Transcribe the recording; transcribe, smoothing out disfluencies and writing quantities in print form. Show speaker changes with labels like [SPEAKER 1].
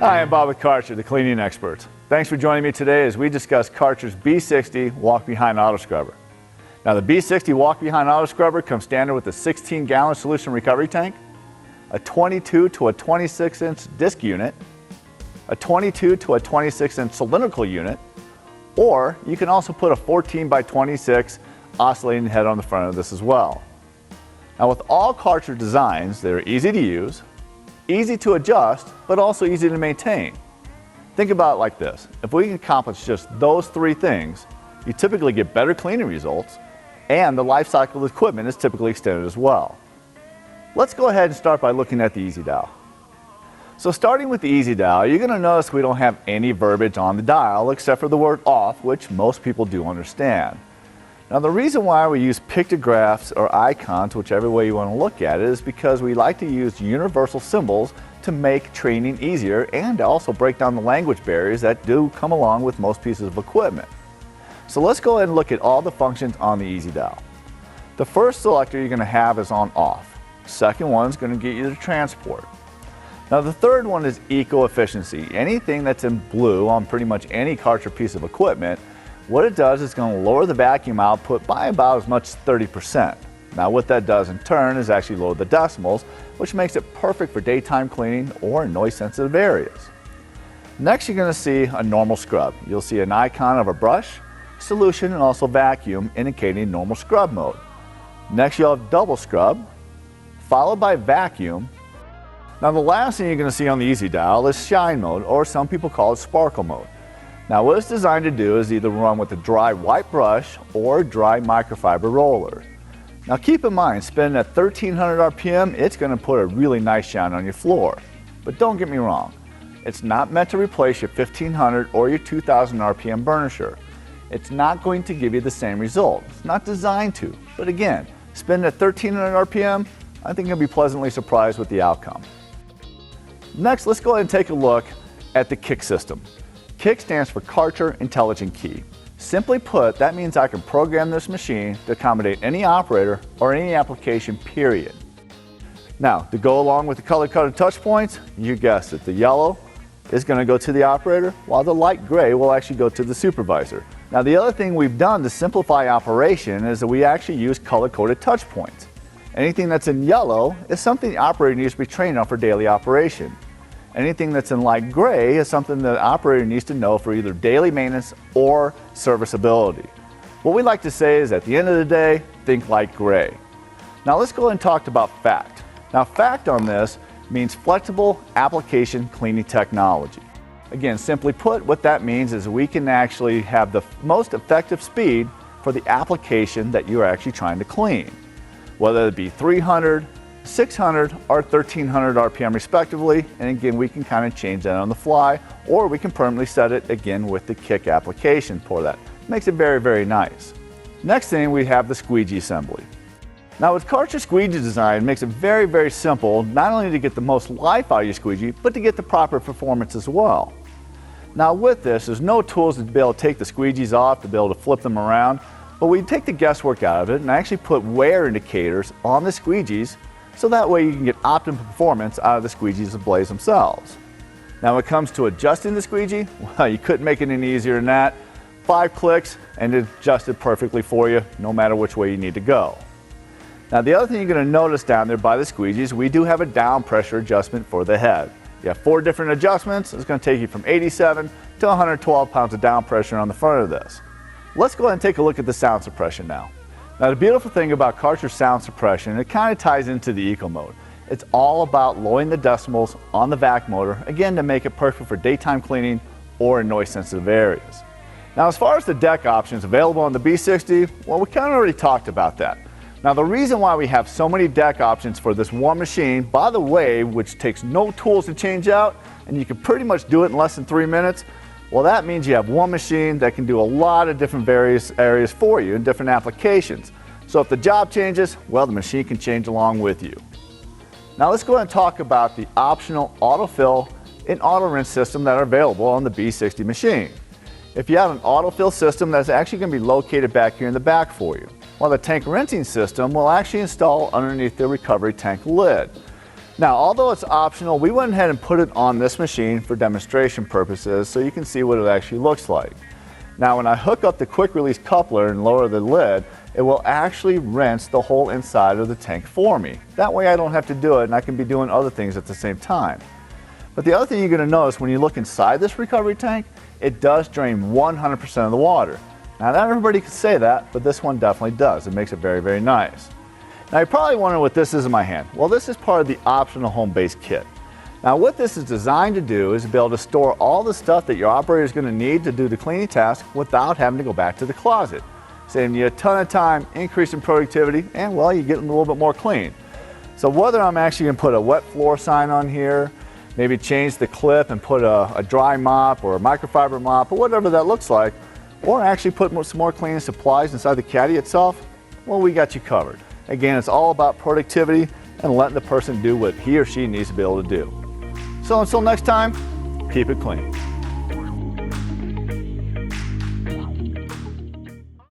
[SPEAKER 1] Hi, I'm Bob with Karcher, the cleaning expert. Thanks for joining me today as we discuss Karcher's B60 walk-behind auto scrubber. Now, the B60 walk-behind auto scrubber comes standard with a 16-gallon solution recovery tank, a 22 to a 26-inch disc unit, a 22 to a 26-inch cylindrical unit, or you can also put a 14 by 26 oscillating head on the front of this as well. Now, with all Karcher designs, they're easy to use, easy to adjust, but also easy to maintain. Think about it like this. If we can accomplish just those three things, you typically get better cleaning results, and the life cycle of the equipment is typically extended as well. Let's go ahead and start by looking at the Easy Dial. So starting with the Easy Dial, you're going to notice we don't have any verbiage on the dial except for the word off, which most people do understand. Now, the reason why we use pictographs or icons, whichever way you want to look at it, is because we like to use universal symbols to make training easier and to also break down the language barriers that do come along with most pieces of equipment. So let's go ahead and look at all the functions on the Easy Dial. The first selector you're going to have is on off. Second one is going to get you to transport. Now, the third one is eco-efficiency. Anything that's in blue on pretty much any Karcher piece of equipment, what it does is going to lower the vacuum output by about as much as 30%. Now, what that does in turn is actually lower the decimals, which makes it perfect for daytime cleaning or noise-sensitive areas. Next, you're going to see a normal scrub. You'll see an icon of a brush, solution, and also vacuum indicating normal scrub mode. Next, you'll have double scrub, followed by vacuum. Now, the last thing you're going to see on the Easy Dial is shine mode, or some people call it sparkle mode. Now, what it's designed to do is either run with a dry white brush or dry microfiber roller. Now, keep in mind, spinning at 1300 RPM, it's going to put a really nice shine on your floor. But don't get me wrong, it's not meant to replace your 1500 or your 2000 RPM burnisher. It's not going to give you the same result. It's not designed to. But again, spinning at 1300 RPM, I think you'll be pleasantly surprised with the outcome. Next, let's go ahead and take a look at the Kick system. Kick stands for Karcher Intelligent Key. Simply put, that means I can program this machine to accommodate any operator or any application, period. Now, to go along with the color-coded touch points, you guessed it, the yellow is going to go to the operator, while the light gray will actually go to the supervisor. Now, the other thing we've done to simplify operation is that we actually use color-coded touch points. Anything that's in yellow is something the operator needs to be trained on for daily operation. Anything that's in light gray is something the operator needs to know for either daily maintenance or serviceability. What we like to say is, at the end of the day, think light gray. Now, let's go ahead and talk about FACT. Now, FACT on this means Flexible Application Cleaning Technology. Again, simply put, what that means is we can actually have the most effective speed for the application that you're actually trying to clean. Whether it be 300, 600, or 1300 RPM respectively, and again, we can kind of change that on the fly, or we can permanently set it again with the Kick application for that. Makes it very, very nice. Next thing, we have the squeegee assembly. Now, with Karcher squeegee design, it makes it very, very simple, not only to get the most life out of your squeegee, but to get the proper performance as well. Now, with this, there's no tools to be able to take the squeegees off, to be able to flip them around, but we take the guesswork out of it and actually put wear indicators on the squeegees, so that way you can get optimum performance out of the squeegees and blades themselves. Now, when it comes to adjusting the squeegee, well, you couldn't make it any easier than that. 5 clicks and it adjusted perfectly for you, no matter which way you need to go. Now, the other thing you're going to notice down there by the squeegees, we do have a down pressure adjustment for the head. You have 4 different adjustments. It's going to take you from 87 to 112 pounds of down pressure on the front of this. Let's go ahead and take a look at the sound suppression now. Now, the beautiful thing about Karcher sound suppression, it kind of ties into the eco mode. It's all about lowering the decibels on the vac motor, again, to make it perfect for daytime cleaning or in noise-sensitive areas. Now, as far as the deck options available on the B60, well, we kind of already talked about that. Now, the reason why we have so many deck options for this one machine, by the way, which takes no tools to change out, and you can pretty much do it in less than 3 minutes, well, that means you have one machine that can do a lot of different various areas for you in different applications. So if the job changes, well, the machine can change along with you. Now, let's go ahead and talk about the optional autofill and auto rinse system that are available on the B60 machine. If you have an autofill system, that's actually going to be located back here in the back for you, while the tank rinsing system will actually install underneath the recovery tank lid. Now, although it's optional, we went ahead and put it on this machine for demonstration purposes so you can see what it actually looks like. Now, when I hook up the quick release coupler and lower the lid, it will actually rinse the whole inside of the tank for me. That way I don't have to do it and I can be doing other things at the same time. But the other thing you're going to notice when you look inside this recovery tank, it does drain 100% of the water. Now, not everybody can say that, but this one definitely does. It makes it very, very nice. Now, you're probably wondering what this is in my hand. Well, this is part of the optional home base kit. Now, what this is designed to do is to be able to store all the stuff that your operator is going to need to do the cleaning task without having to go back to the closet. Saving you a ton of time, increasing productivity, and well, you're getting a little bit more clean. So whether I'm actually going to put a wet floor sign on here, maybe change the clip and put a dry mop or a microfiber mop or whatever that looks like, or actually put some more cleaning supplies inside the caddy itself, well, we got you covered. Again, it's all about productivity and letting the person do what he or she needs to be able to do. So until next time, keep it clean.